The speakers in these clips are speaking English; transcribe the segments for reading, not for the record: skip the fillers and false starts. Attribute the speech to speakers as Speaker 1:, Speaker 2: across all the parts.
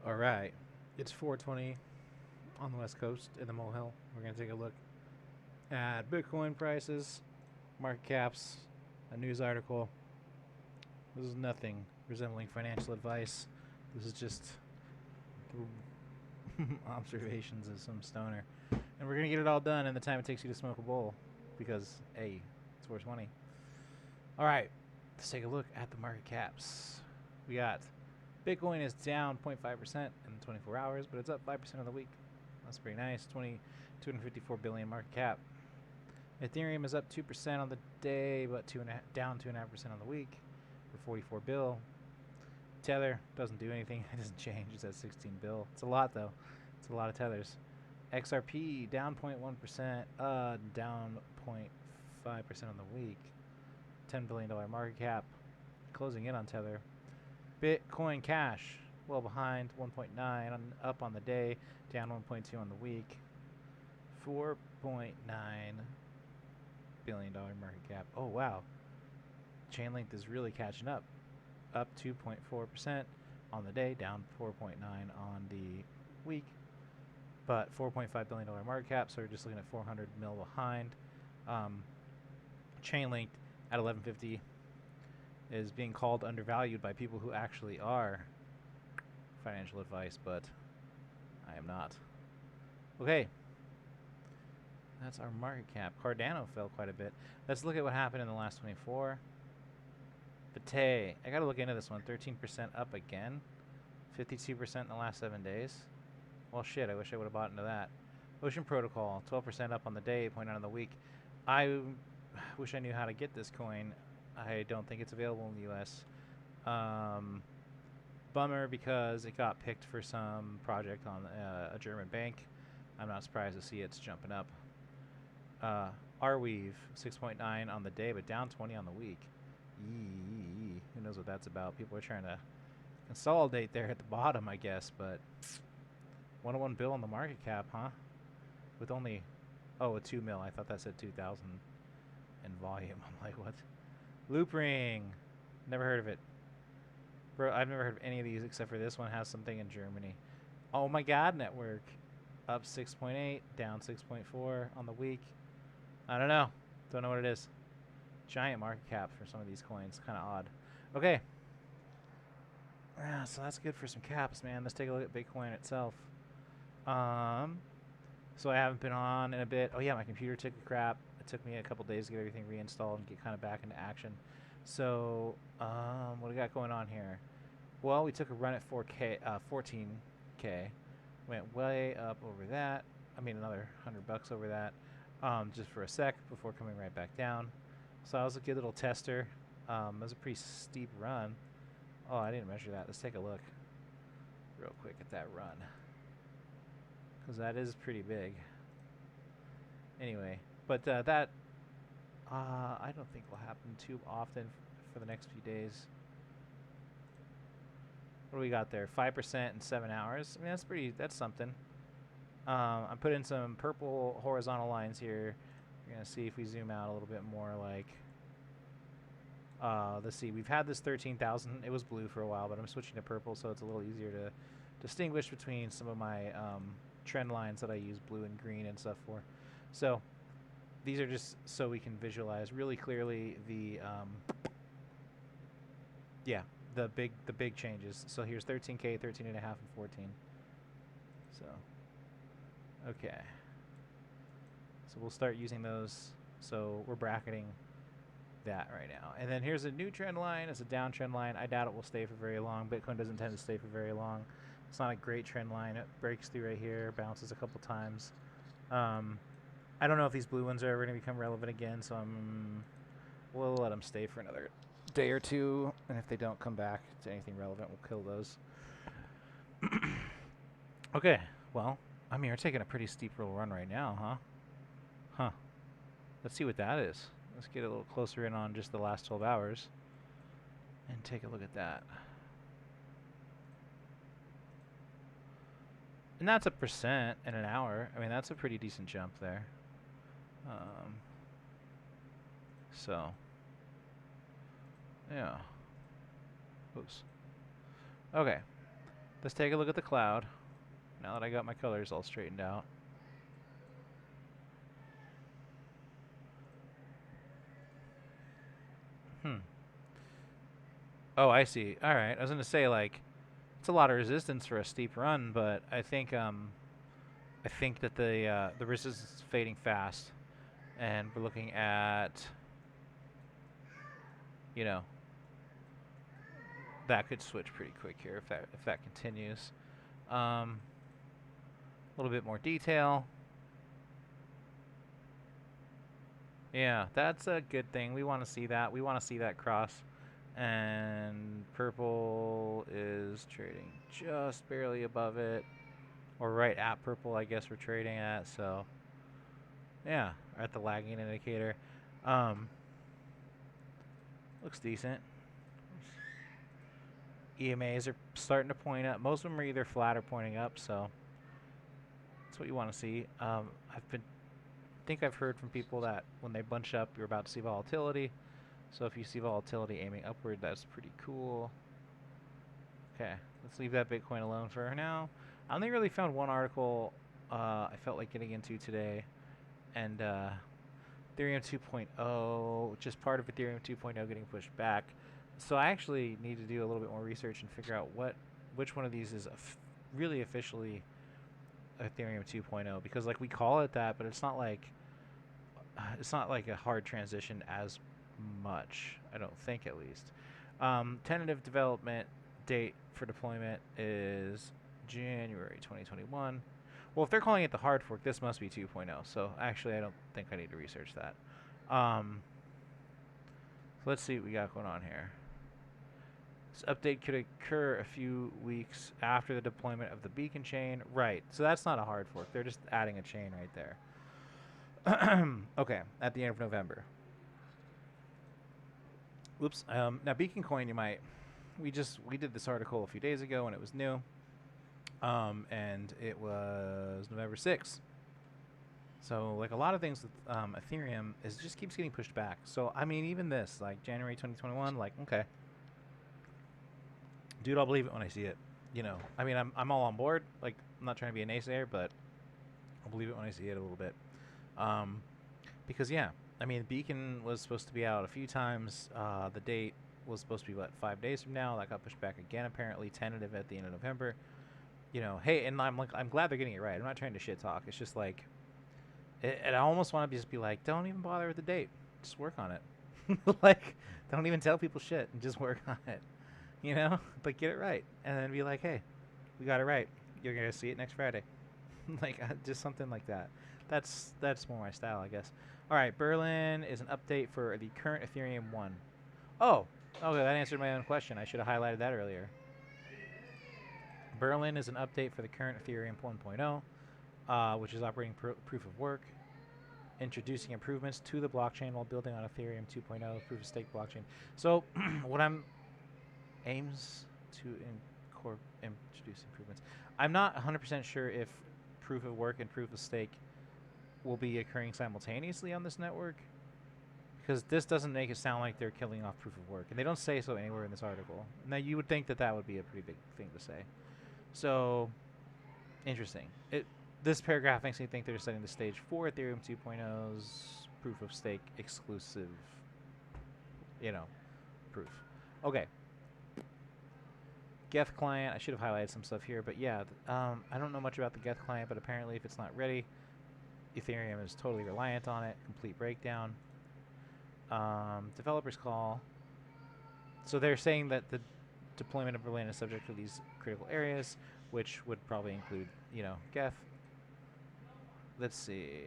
Speaker 1: All right, it's 4:20 on the West Coast in the Molehill. We're gonna take a look at Bitcoin prices, market caps, a news article. This is nothing resembling financial advice. This is just observations of some stoner, and we're gonna get it all done in the time it takes you to smoke a bowl, because hey, it's 4:20. All right, let's take a look at the market caps. We got Bitcoin is down 0.5% in 24 hours, but it's up 5% on the week. That's pretty nice. 254 billion market cap. Ethereum is up 2% on the day, but down 2.5% on the week for 44 bill. Tether doesn't do anything. It doesn't change. It's at 16 bill. It's a lot though. It's a lot of tethers. XRP down 0.1%, down 0.5% on the week. $10 billion market cap. Closing in on Tether. Bitcoin Cash, well behind, 1.9, up on the day, down 1.2 on the week. $4.9 billion market cap. Oh, wow. Chainlink is really catching up 2.4% on the day, down 4.9 on the week. But $4.5 billion market cap, so we're just looking at 400 mil behind. Chainlink at 1150 is being called undervalued by people who actually are financial advice, but I am not. Okay. That's our market cap. Cardano fell quite a bit. Let's look at what happened in the last 24. Bate, I gotta look into this one. 13% up again. 52% in the last 7 days. Well, shit, I wish I would have bought into that. Ocean Protocol, 12% up on the day, 0.9 on the week. I wish I knew how to get this coin. I don't think it's available in the U.S. Bummer, because it got picked for some project on a German bank. I'm not surprised to see it's jumping up. Arweave, 6.9 on the day, but down 20 on the week. Eee, who knows what that's about? People are trying to consolidate there at the bottom, I guess, but 101 bill on the market cap, huh? With only, a 2 mil. I thought that said 2,000 in volume. I'm like, what? Loopring, never heard of it. Bro, I've never heard of any of these except for this one has something in Germany. Oh my god, network. Up 6.8, down 6.4 on the week. I don't know. Don't know what it is. Giant market cap for some of these coins. Kind of odd. Okay. Yeah, so that's good for some caps, man. Let's take a look at Bitcoin itself. So I haven't been on in a bit. Oh yeah, my computer took a crap. It took me a couple days to get everything reinstalled and get kind of back into action. So, what do we got going on here? Well, we took a run at 14K. Went way up over that. I mean, another $100 over that. Just for a sec before coming right back down. So that was a good little tester. It was a pretty steep run. Oh, I didn't measure that. Let's take a look real quick at that run, because that is pretty big. Anyway, but that I don't think will happen too often for the next few days. What do we got there? 5% in 7 hours. I mean, that's something. I'm putting some purple horizontal lines here. We're going to see if we zoom out a little bit more, like, let's see. We've had this 13,000. It was blue for a while, but I'm switching to purple, so it's a little easier to distinguish between some of my trend lines that I use blue and green and stuff for. So these are just so we can visualize really clearly the the big changes. So here's 13K, 13.5, and 14. So okay. So we'll start using those. So we're bracketing that right now. And then here's a new trend line. It's a downtrend line. I doubt it will stay for very long. Bitcoin doesn't tend to stay for very long. It's not a great trend line. It breaks through right here, bounces a couple times. I don't know if these blue ones are ever going to become relevant again, so we'll let them stay for another day or two, and if they don't come back to anything relevant, we'll kill those. Okay, well, I mean, we're taking a pretty steep little run right now, huh? Let's see what that is. Let's get a little closer in on just the last 12 hours and take a look at that. And that's 1% in an hour. I mean, that's a pretty decent jump there. So, yeah. Oops. Okay. Let's take a look at the cloud. Now that I got my colors all straightened out. Oh, I see. All right. I was gonna say like, it's a lot of resistance for a steep run, but I think that the resistance is fading fast, and we're looking at, you know, that could switch pretty quick here if that continues. A little bit more detail. Yeah, that's a good thing. We want to see that. We want to see that cross. And purple is trading just barely above it, or right at purple, I guess we're trading at. So yeah, at the lagging indicator. Looks decent. EMAs are starting to point up. Most of them are either flat or pointing up, so that's what you want to see. I think I've heard from people that when they bunch up, you're about to see volatility. So if you see volatility aiming upward, that's pretty cool. Okay, let's leave that Bitcoin alone for now. I only really found one article I felt like getting into today, and Ethereum 2.0, just part of Ethereum 2.0 getting pushed back. So I actually need to do a little bit more research and figure out which one of these is really officially Ethereum 2.0, because like we call it that, but it's not like a hard transition as much, I don't think, at least. Tentative development date for deployment is January 2021. Well, if they're calling it the hard fork, this must be 2.0. So actually, I don't think I need to research that. So let's see what we got going on here. This update could occur a few weeks after the deployment of the beacon chain. Right. So that's not a hard fork. They're just adding a chain right there. Okay. At the end of November. Whoops. Now, Beacon Coin, we did this article a few days ago and it was new. And it was November 6th. So, like a lot of things with Ethereum, it just keeps getting pushed back. So, I mean, even this, like January 2021, like, okay. Dude, I'll believe it when I see it. You know, I mean, I'm all on board. Like, I'm not trying to be a naysayer, but I'll believe it when I see it a little bit. Because, yeah, I mean, Beacon was supposed to be out a few times. The date was supposed to be, 5 days from now? That got pushed back again, apparently, tentative at the end of November. You know, hey, and I'm glad they're getting it right. I'm not trying to shit talk. It's just like, I almost want to just be like, don't even bother with the date. Just work on it. Like, don't even tell people shit and just work on it. You know, like get it right, and then be like, hey, we got it right. You're gonna see it next Friday. Like just something like that. That's more my style, I guess. All right, Berlin is an update for the current Ethereum 1. Oh, okay, that answered my own question. I should have highlighted that earlier. Berlin is an update for the current Ethereum 1.0, which is operating proof of work, introducing improvements to the blockchain while building on Ethereum 2.0 proof of stake blockchain. So what aims to introduce improvements. I'm not 100% sure if proof of work and proof of stake will be occurring simultaneously on this network, because this doesn't make it sound like they're killing off proof of work, and they don't say so anywhere in this article. Now, you would think that would be a pretty big thing to say. So, interesting. This paragraph makes me think they're setting the stage for Ethereum 2.0's proof of stake exclusive, proof. Okay. Geth client, I should have highlighted some stuff here, but yeah, I don't know much about the Geth client, but apparently if it's not ready, Ethereum is totally reliant on it. Complete breakdown. Developers call. So they're saying that the deployment of Berlin is subject to these critical areas, which would probably include, Geth. Let's see.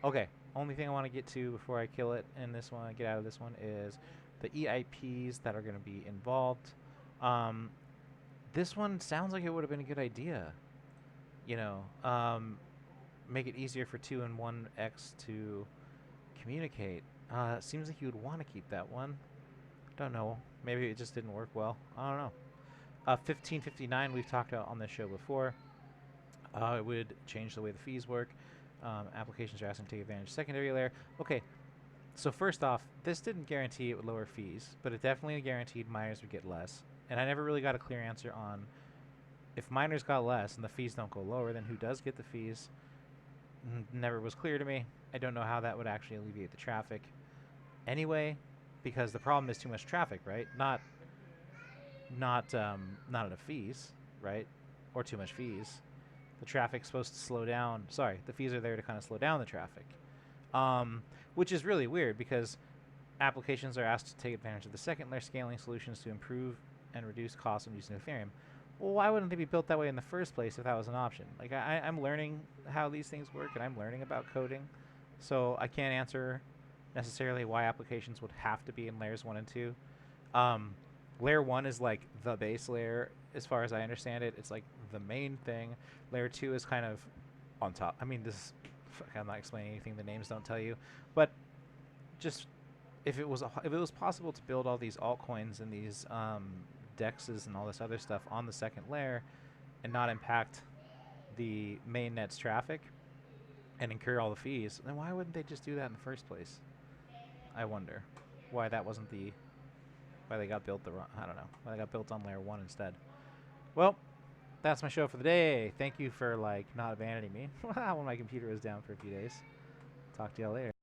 Speaker 1: Okay, only thing I want to get to before I kill it in this one, get out of this one, is the EIPs that are going to be involved. This one sounds like it would have been a good idea. Make it easier for 2 and 1x to communicate. Seems like you would want to keep that one. Don't know. Maybe it just didn't work well. I don't know. 1559 we've talked about on this show before. It would change the way the fees work. Applications are asking to take advantage of secondary layer. Okay. So first off, this didn't guarantee it would lower fees, but it definitely guaranteed miners would get less. And I never really got a clear answer on if miners got less and the fees don't go lower, then who does get the fees? Never was clear to me. I don't know how that would actually alleviate the traffic anyway, because the problem is too much traffic, right? Not enough fees, right? Or too much fees. The traffic's supposed to slow down. Sorry, the fees are there to kind of slow down the traffic, which is really weird because applications are asked to take advantage of the second layer scaling solutions to improve and reduce costs when using Ethereum. Well, why wouldn't they be built that way in the first place if that was an option? Like, I'm learning how these things work, and I'm learning about coding, so I can't answer necessarily why applications would have to be in layers 1 and 2. Layer 1 is like the base layer, as far as I understand it. It's like the main thing. Layer 2 is kind of on top. I mean, I'm not explaining anything the names don't tell you, but just if it was possible to build all these altcoins and these dexes and all this other stuff on the second layer and not impact the main net's traffic and incur all the fees, then why wouldn't they just do that in the first place? I wonder why that wasn't why they got built I don't know, why they got built on layer 1 instead. Well, that's my show for the day. Thank you for not abandoning me when my computer was down for a few days. Talk to y'all later.